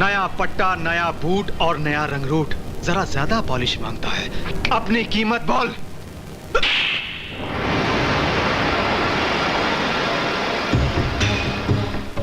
नया पट्टा, नया बूट और नया रंगरूट जरा ज्यादा पॉलिश मांगता है। अपनी कीमत बोल।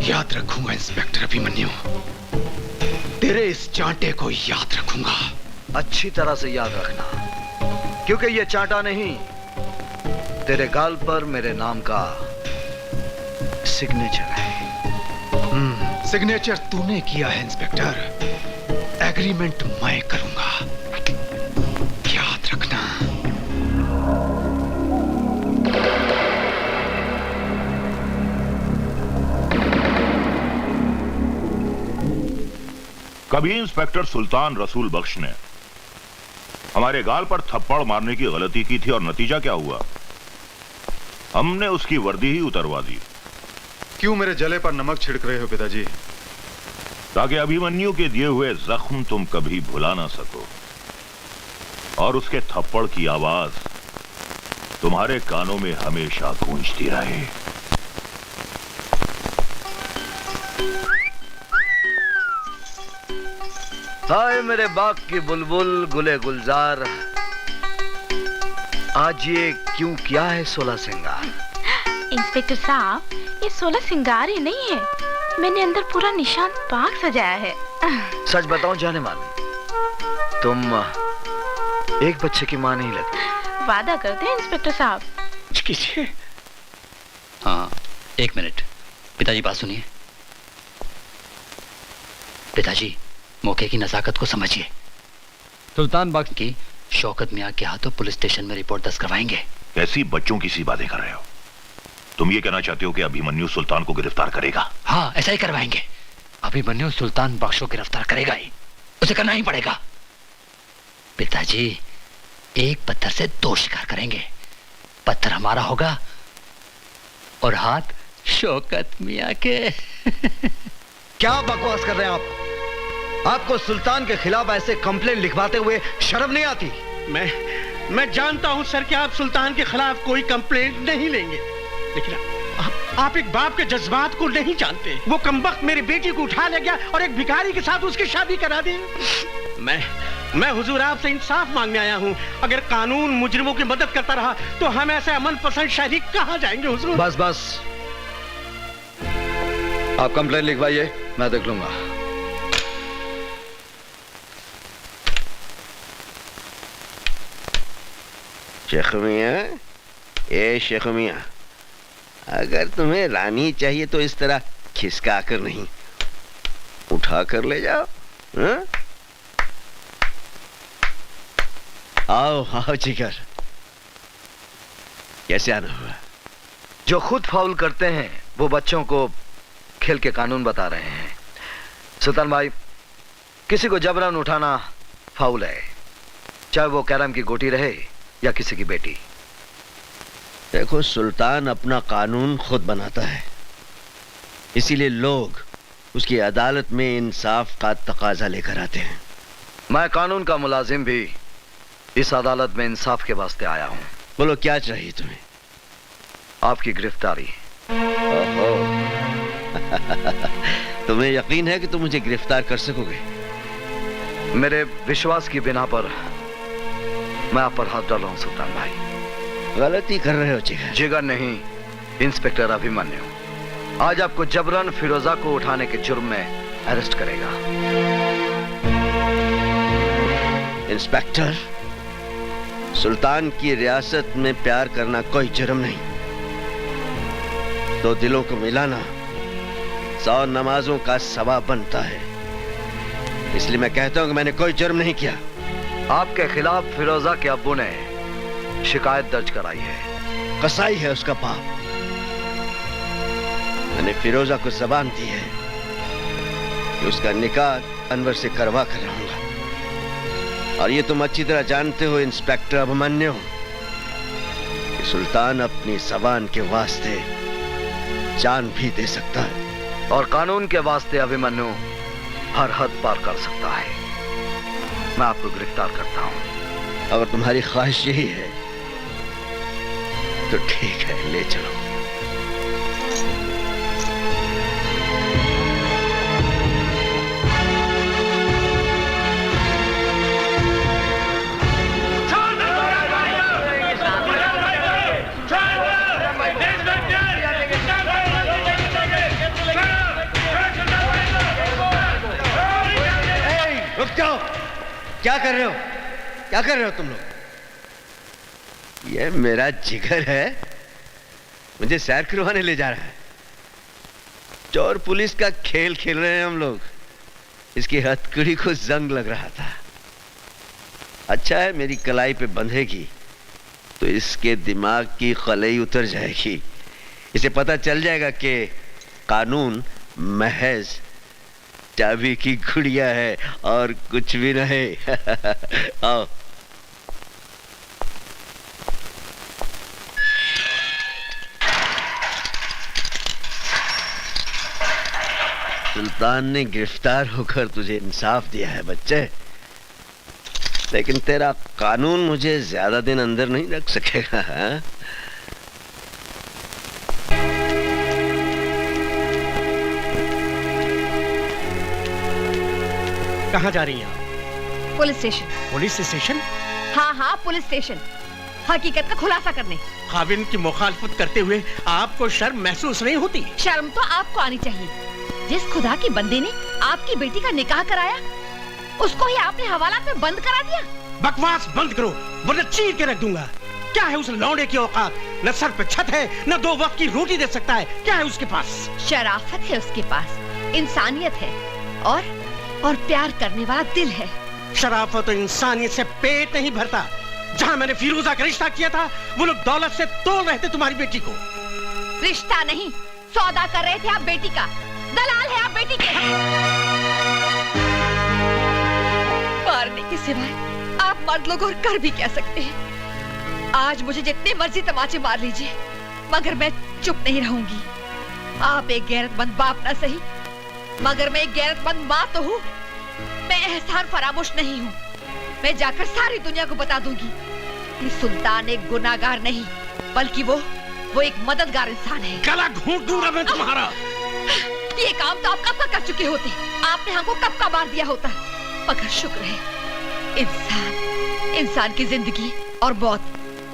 याद रखूंगा इंस्पेक्टर अभिमन्यु, तेरे इस चांटे को याद रखूंगा। अच्छी तरह से याद रखना, क्योंकि ये चांटा नहीं, तेरे गाल पर मेरे नाम का सिग्नेचर है। सिग्नेचर तूने किया है इंस्पेक्टर, एग्रीमेंट मैं करूंगा, याद रखना। कभी इंस्पेक्टर सुल्तान रसूल बख्श ने हमारे गाल पर थप्पड़ मारने की गलती की थी और नतीजा क्या हुआ? हमने उसकी वर्दी ही उतरवा दी। क्यों मेरे जले पर नमक छिड़क रहे हो पिताजी? ताकि अभिमन्यु के दिए हुए जख्म तुम कभी भुला ना सको और उसके थप्पड़ की आवाज तुम्हारे कानों में हमेशा गूंजती रहे। हाय मेरे बाग की बुलबुल, गुले गुलजार, आज ये क्यों किया है 16 सिंगार? इंस्पेक्टर साहब, ये 16 सिंगार ही नहीं है, मैंने अंदर पूरा निशान बाग सजाया है। सच बताऊं जाने मान, तुम एक बच्चे की मां नहीं लगती। वादा करते हैं इंस्पेक्टर साहब। कीजिए। हाँ, एक मिनट। पिताजी बात सुनिए। पिताजी, मौके की नजाकत को समझिए। सुल्तान बख्श की शौकत मियां के हाथों पुलिस स्टेशन में रिपोर्ट दर्ज करवाएंगे। ऐसी बच्चों की सी बातें कर रहे हो? तुम ये कहना चाहते हो कि अभिमन्यु सुल्तान को गिरफ्तार करेगा? हाँ, ऐसा ही करवाएंगे। अभिमन्यु सुल्तान बख्श को गिरफ्तार करेगा ही, उसे करना ही पड़ेगा। पिताजी, एक पत्थर से 2 शिकार करेंगे। पत्थर हमारा होगा और हाथ शौकत मियां के। क्या बकवास कर रहे हैं आप? आपको सुल्तान के खिलाफ ऐसे कंप्लेंट लिखवाते हुए शर्म नहीं आती? मैं जानता हूं सर कि आप सुल्तान के खिलाफ कोई कंप्लेंट नहीं लेंगे, लेकिन आप एक बाप के जज्बात को नहीं जानते। वो कमबख्त मेरी बेटी को उठा ले गया और एक भिखारी के साथ उसकी शादी करा दी। मैं हुजूर आपसे इंसाफ मांगने आया हूं। अगर कानून मुजरिमों की मदद करता रहा तो हम ऐसे अमन पसंद शहरी कहां जाएंगे हुजूर? बस बस, आप कंप्लेंट लिखवाइए, मैं देख लूंगा। शेख मियां, ए शेख मियां, अगर तुम्हें रानी चाहिए तो इस तरह खिसका कर नहीं, उठा कर ले जाओ। हा? आओ आओ जिगर, कैसे आना हुआ? जो खुद फाउल करते हैं वो बच्चों को खेल के कानून बता रहे हैं। सुल्तान भाई, किसी को जबरन उठाना फाउल है, चाहे वो कैरम की गोटी रहे या किसी की बेटी। देखो, सुल्तान अपना कानून खुद बनाता है, इसीलिए लोग उसकी अदालत में इंसाफ का तकाजा लेकर आते हैं। मैं कानून का मुलाजिम भी इस अदालत में इंसाफ के वास्ते आया हूं। बोलो, क्या चाहिए तुम्हें? आपकी गिरफ्तारी। ओहो। तुम्हें यकीन है कि तुम मुझे गिरफ्तार कर सकोगे? मेरे विश्वास की बिना पर मैं आप पर हाथ डाल रहा हूं सुल्तान भाई। गलती कर रहे हो जिगर। जिगर नहीं, इंस्पेक्टर अभिमन्यु आज आपको जबरन फिरोजा को उठाने के जुर्म में अरेस्ट करेगा। इंस्पेक्टर, सुल्तान की रियासत में प्यार करना कोई जुर्म नहीं। 2 दिलों को मिलाना 100 नमाजों का सवाब बनता है। इसलिए मैं कहता हूं कि मैंने कोई जुर्म नहीं किया। आपके खिलाफ फिरोजा के अब्बू ने शिकायत दर्ज कराई है। कसाई है उसका बाप। मैंने फिरोजा को जबान दी है कि उसका निकाह अनवर से करवा कर रहूंगा। और ये तुम अच्छी तरह जानते हो इंस्पेक्टर अभिमन्यु कि सुल्तान अपनी जबान के वास्ते जान भी दे सकता है और कानून के वास्ते अभिमन्यु हर हद पार कर सकता है। मैं आपको गिरफ्तार करता हूं। अगर तुम्हारी ख्वाहिश यही है तो ठीक है, ले चलो। हो? क्या कर रहे हो? क्या कर रहे हो तुम लोग? ये मेरा जिगर है, मुझे सैर करवाने ले जा रहा है। चोर पुलिस का खेल खेल रहे हैं हम लोग। इसकी हथकड़ी को जंग लग रहा था। अच्छा है मेरी कलाई पे बंधेगी तो इसके दिमाग की खलई उतर जाएगी। इसे पता चल जाएगा कि कानून महज चाबी की गुड़िया है और कुछ भी नहीं। आओ। सुल्तान ने गिरफ्तार होकर तुझे इंसाफ दिया है बच्चे, लेकिन तेरा कानून मुझे ज्यादा दिन अंदर नहीं रख सकेगा। हाँ? कहाँ जा रही हैं आप? Police station. Police station? हाँ हाँ, पुलिस स्टेशन, हकीकत का खुलासा करने। खाविन की मुखालफत करते हुए आपको शर्म महसूस नहीं होती? शर्म तो आपको आनी चाहिए। जिस खुदा की बंदे ने आपकी बेटी का निकाह कराया, उसको ही आपने हवालात में बंद करा दिया। बकवास बंद करो वरना चीर के रख दूंगा। क्या है उस लौंडे की औकात? न सर पे छत है, न 2 वक्त की रोटी दे सकता है। क्या है उसके पास? शराफत है उसके पास, इंसानियत है और प्यार करने वाला दिल है। शराफत और इंसानियत से पेट नहीं भरता। जहाँ मैंने फिरोजा का रिश्ता किया था, वो लोग दौलत से तोड़ रहे थे तुम्हारी बेटी को। रिश्ता नहीं, सौदा कर रहे थे आप बेटी का। दलाल है आप बेटी के। मारने के सिवाय आप मर्द लोग और कर भी क्या सकते हैं। आज मुझे जितने मर्जी तमाचे मार लीजिए, मगर मैं चुप नहीं रहूंगी। आप एक गैरतमंद बाप ना सही, मगर मैं एक गैरतमंद माँ तो हूँ। मैं एहसान फरामोश नहीं हूँ। मैं जाकर सारी दुनिया को बता दूंगी कि सुल्तान एक गुनाहगार नहीं, बल्कि वो एक मददगार इंसान है। गला घूंट दूंगा मैं तुम्हारा। ये काम तो आप कब का कर चुके होते। आपने हमको कब का मार दिया होता। मगर शुक्र है, इंसान की जिंदगी और मौत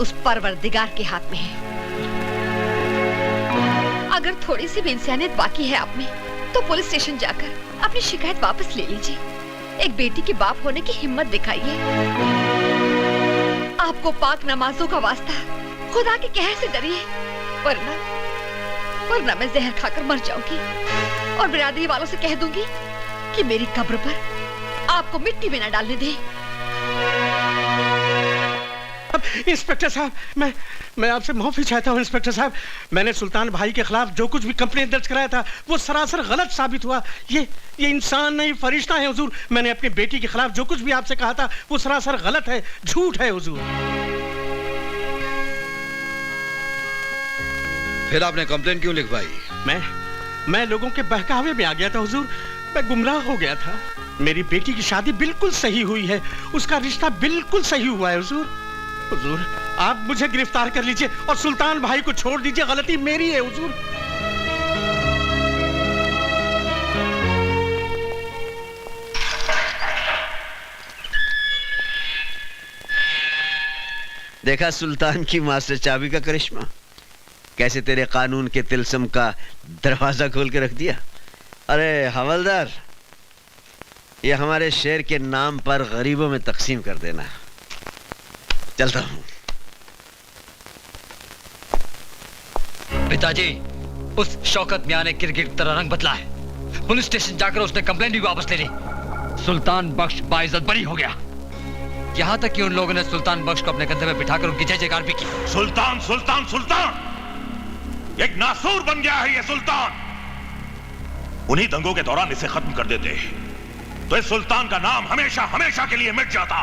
उस परवरदिगार के हाथ में है। अगर थोड़ी सी भी इंसानियत बाकी है आप में, तो पुलिस स्टेशन जाकर अपनी शिकायत वापस ले लीजिए। एक बेटी के बाप होने की हिम्मत दिखाइए। आपको पाक नमाजों का वास्ता, खुदा के कहर से डरिए, वरना मैं जहर खाकर मर जाऊंगी और बिरादरी वालों से कह दूंगी कि मेरी कब्र पर आपको मिट्टी में न डालने दें। इंस्पेक्टर साहब, मैं आपसे माफी चाहता हूँ। इंस्पेक्टर साहब, मैंने सुल्तान भाई के खिलाफ जो कुछ भी कंप्लेंट दर्ज कराया था, वो सरासर गलत साबित हुआ। ये इंसान नहीं, फरिश्ता है हुजूर। मैंने अपनी बेटी के खिलाफ जो कुछ भी आपसे कहा था, वो सरासर गलत है, झूठ है हुजूर। फिर आपने कंप्लेंट क्यों लिखवाई? मैं लोगों के बहकावे में आ गया था हुजूर। मैं गुमराह हो गया था। मेरी बेटी की शादी बिल्कुल सही हुई है, उसका रिश्ता बिल्कुल सही हुआ है हुजूर। हुजूर, आप मुझे गिरफ्तार कर लीजिए और सुल्तान भाई को छोड़ दीजिए। गलती मेरी है हुजूर। देखा सुल्तान की मास्टर चाबी का करिश्मा, कैसे तेरे कानून के तिलस्म का दरवाजा खोल के रख दिया। अरे हवलदार, ये हमारे शेर के नाम पर गरीबों में तकसीम कर देना। चलता हूं। पिताजी, उस शौकत मियां ने क्रिकेट की तरह रंग बदला है। पुलिस स्टेशन जाकर उसने कंप्लेंट भी वापस ले ली। सुल्तान बख्श बाइज्जत बरी हो गया। यहाँ तक कि उन लोगों ने सुल्तान बख्श को अपने कंधे में बिठाकर उनकी जय जयकार भी की। सुल्तान सुल्तान सुल्तान एक नासूर बन गया है ये सुल्तान। उन्हीं दंगों के दौरान इसे खत्म कर देते तो इस सुल्तान का नाम हमेशा हमेशा के लिए मिट जाता।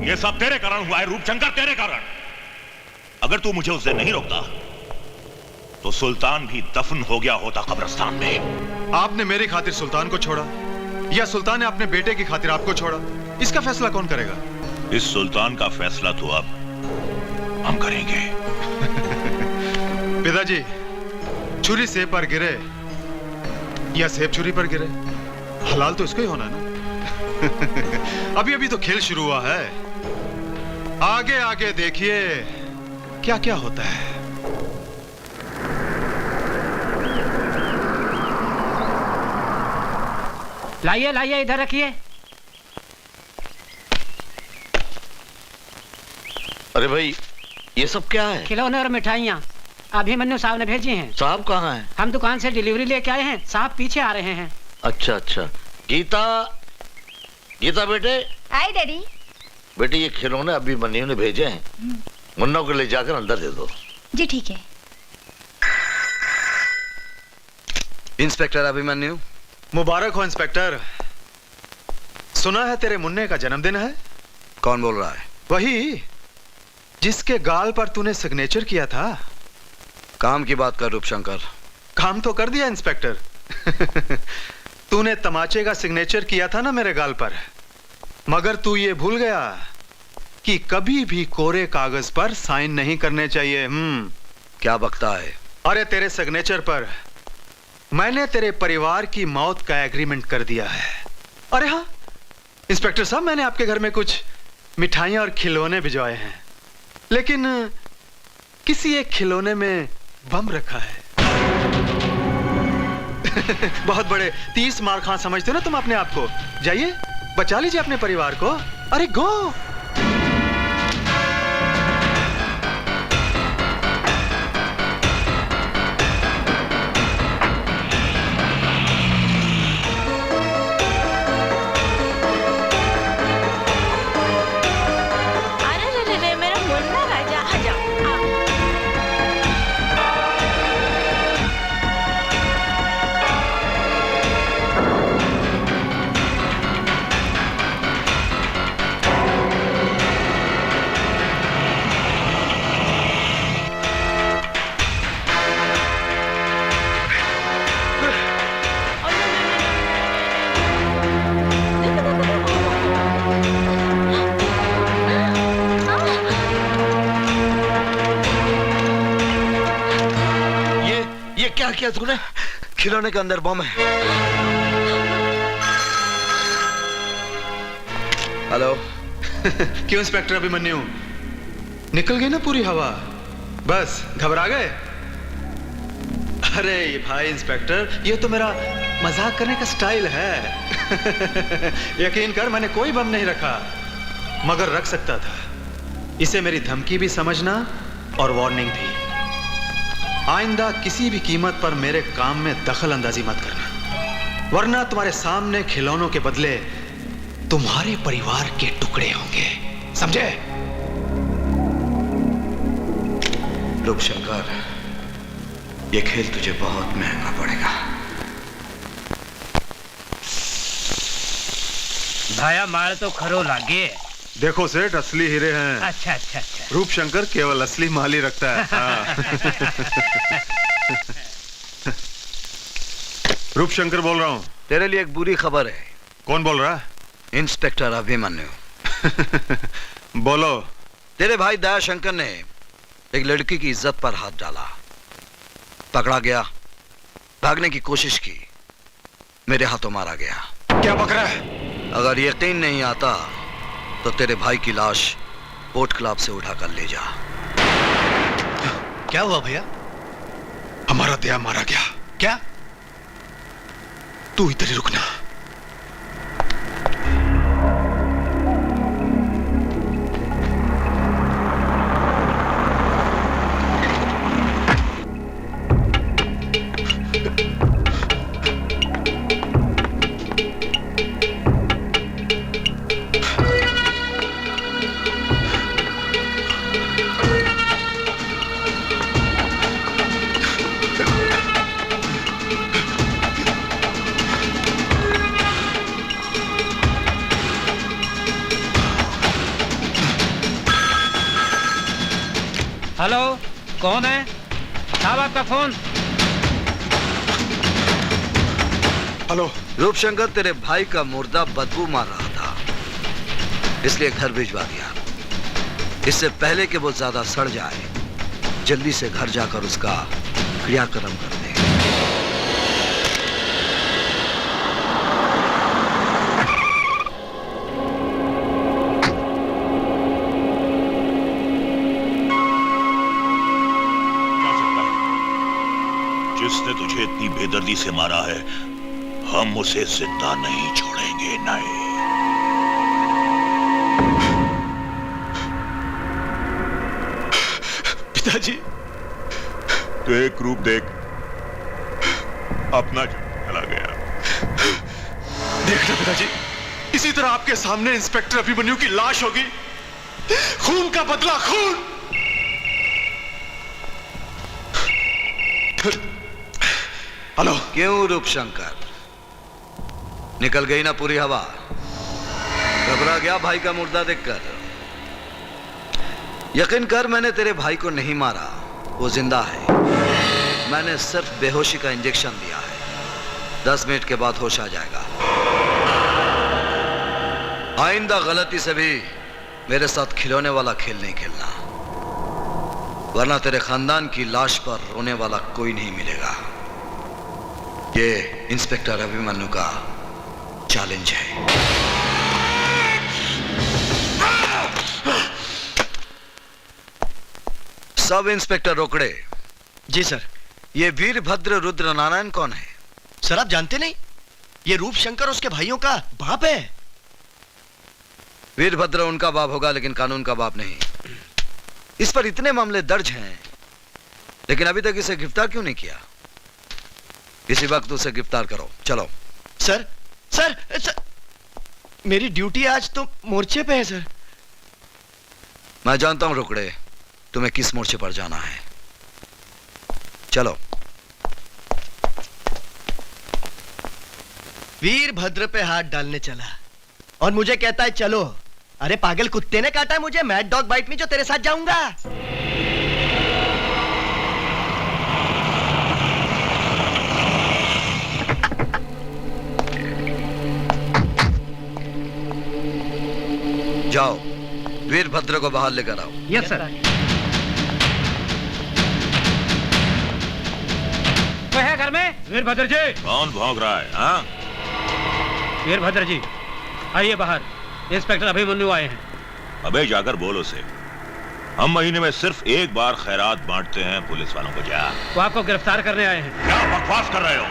ये सब तेरे कारण हुआ है रूपशंकर, तेरे कारण। अगर तू मुझे उस दिन नहीं रोकता तो सुल्तान भी दफन हो गया होता कब्रिस्तान में। आपने मेरी खातिर सुल्तान को छोड़ा या सुल्तान ने अपने बेटे की खातिर आपको छोड़ा, इसका फैसला कौन करेगा? इस सुल्तान का फैसला तो अब हम करेंगे। पिताजी, छुरी सेब पर गिरे या सेब छुरी पर गिरे, हलाल तो इसको ही होना ना। अभी अभी तो खेल शुरू हुआ है, आगे आगे देखिए क्या क्या होता है। लाइए लाइए, इधर रखिए। अरे भाई, ये सब क्या है? खिलौने और मिठाइयाँ अभिमन्यु साहब ने भेजी हैं। साहब कहाँ हैं? हम दुकान से डिलीवरी लेके आए हैं, साहब पीछे आ रहे हैं। अच्छा अच्छा। गीता, गीता बेटे। आई डैडी। बेटे ये खिलौने अभिमन्यु ने भेजे हैं, मुन्ना को ले जाकर अंदर दे दो। जी ठीक है। इंस्पेक्टर अभिमन्यु। मुबारक हो इंस्पेक्टर। सुना है तेरे मुन्ने का जन्मदिन है। कौन बोल रहा है? वही जिसके गाल पर तूने सिग्नेचर किया था। काम की बात कर रूपशंकर। काम तो कर दिया इंस्पेक्टर। तूने तमाचे का सिग्नेचर किया था ना मेरे गाल पर, मगर तू ये भूल गया कि कभी भी कोरे कागज पर साइन नहीं करने चाहिए। क्या बकता है? अरे तेरे सिग्नेचर पर मैंने तेरे परिवार की मौत का एग्रीमेंट कर दिया है। अरे हाँ इंस्पेक्टर साहब, मैंने आपके घर में कुछ मिठाइयां और खिलौने भिजवाए हैं, लेकिन किसी एक खिलौने में बम रखा है। बहुत बड़े 30 मार खां समझते हो ना तुम अपने आप को। जाइए बचा लीजिए अपने परिवार को। अरे गो। क्या किया तूने? खिलौने के अंदर बम है। हेलो। क्यों इंस्पेक्टर अभिमन्यु, निकल गई ना पूरी हवा? बस घबरा गए? अरे भाई इंस्पेक्टर, ये तो मेरा मजाक करने का स्टाइल है। यकीन कर मैंने कोई बम नहीं रखा, मगर रख सकता था। इसे मेरी धमकी भी समझना और वार्निंग भी। आइंदा किसी भी कीमत पर मेरे काम में दखल अंदाजी मत करना, वरना तुम्हारे सामने खिलौनों के बदले तुम्हारे परिवार के टुकड़े होंगे, समझे? रूपशंकर, ये खेल तुझे बहुत महंगा पड़ेगा। भाया मार तो खरो लागे। देखो सेठ, असली हीरे हैं। अच्छा अच्छा अच्छा। रूपशंकर केवल असली माल ही रखता है। हाँ। रूपशंकर बोल रहा हूँ। तेरे लिए एक बुरी खबर है। कौन बोल रहा है? इंस्पेक्टर अभिमन्यु। बोलो। तेरे भाई दयाशंकर ने एक लड़की की इज्जत पर हाथ डाला, पकड़ा गया, भागने की कोशिश की, मेरे हाथों मारा गया। क्या पकड़ा है? अगर यकीन नहीं आता तो तेरे भाई की लाश बोट क्लब से उठाकर ले जा। क्या हुआ भैया? हमारा दया मारा गया। क्या? तू इधर ही रुकना। हेलो, कौन है? साहब आपका फोन। हेलो। रूपशंकर, तेरे भाई का मुर्दा बदबू मार रहा था, इसलिए घर भिजवा दिया। इससे पहले कि वो ज्यादा सड़ जाए, जल्दी से घर जाकर उसका क्रियाक्रम कर दे। जिसने तुझे इतनी बेदर्दी से मारा है, हम उसे जिंदा नहीं छोड़ेंगे। नहीं। पिताजी। तो एक रूप देख, अपना चला गया। देखना पिताजी, इसी तरह आपके सामने इंस्पेक्टर अभिमन्यु की लाश होगी। खून का बदला खून। हेलो। क्यों रूपशंकर, निकल गई ना पूरी हवा? घबरा गया भाई का मुर्दा देखकर? यकीन कर, मैंने तेरे भाई को नहीं मारा, वो जिंदा है। मैंने सिर्फ बेहोशी का इंजेक्शन दिया है। 10 मिनट के बाद होश आ जाएगा। आइंदा गलती से भी मेरे साथ खिलौने वाला खेल नहीं खेलना, वरना तेरे खानदान की लाश पर रोने वाला कोई नहीं मिलेगा। ये इंस्पेक्टर अभिमन्यु का चैलेंज है। सब इंस्पेक्टर रोकड़े। जी सर। ये वीरभद्र रुद्र नारायण कौन है? सर आप जानते नहीं? ये रूपशंकर उसके भाइयों का बाप है। वीरभद्र उनका बाप होगा, लेकिन कानून का बाप नहीं। इस पर इतने मामले दर्ज हैं, लेकिन अभी तक इसे गिरफ्तार क्यों नहीं किया? इसी वक्त उसे गिरफ्तार करो। चलो। सर सर, सर मेरी ड्यूटी आज तो मोर्चे पे है सर। मैं जानता हूं रोकड़े, तुम्हें किस मोर्चे पर जाना है। चलो। वीरभद्र पे हाथ डालने चला और मुझे कहता है चलो। अरे पागल कुत्ते ने काटा है मुझे, मैड डॉग बाइट में जो तेरे साथ जाऊंगा। जाओ, वीरभद्र को बाहर लेकर आओ। Yes sir. कोई है घर में? वीरभद्र जी। कौन भौंक रहा है? हाँ? वीरभद्र जी आइए बाहर, इंस्पेक्टर अभिमन्यु आए हैं। अबे जाकर बोल उसे, हम महीने में सिर्फ एक बार खैरात बांटते हैं पुलिस वालों को। जा। वो आपको गिरफ्तार करने आए हैं। क्या बकवास कर रहे हो?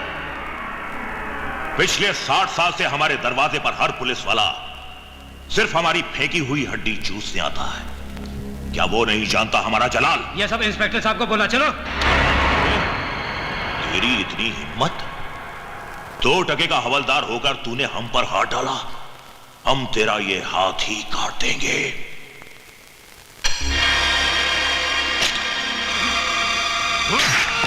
पिछले 60 साल से हमारे दरवाजे पर हर पुलिस वाला सिर्फ हमारी फेंकी हुई हड्डी चूसने आता है। क्या वो नहीं जानता हमारा जलाल? ये सब इंस्पेक्टर साहब को बोला। चलो। तेरी इतनी हिम्मत? 2 टके का हवलदार होकर तूने हम पर हाथ डाला? हम तेरा ये हाथ ही काट देंगे। Huh?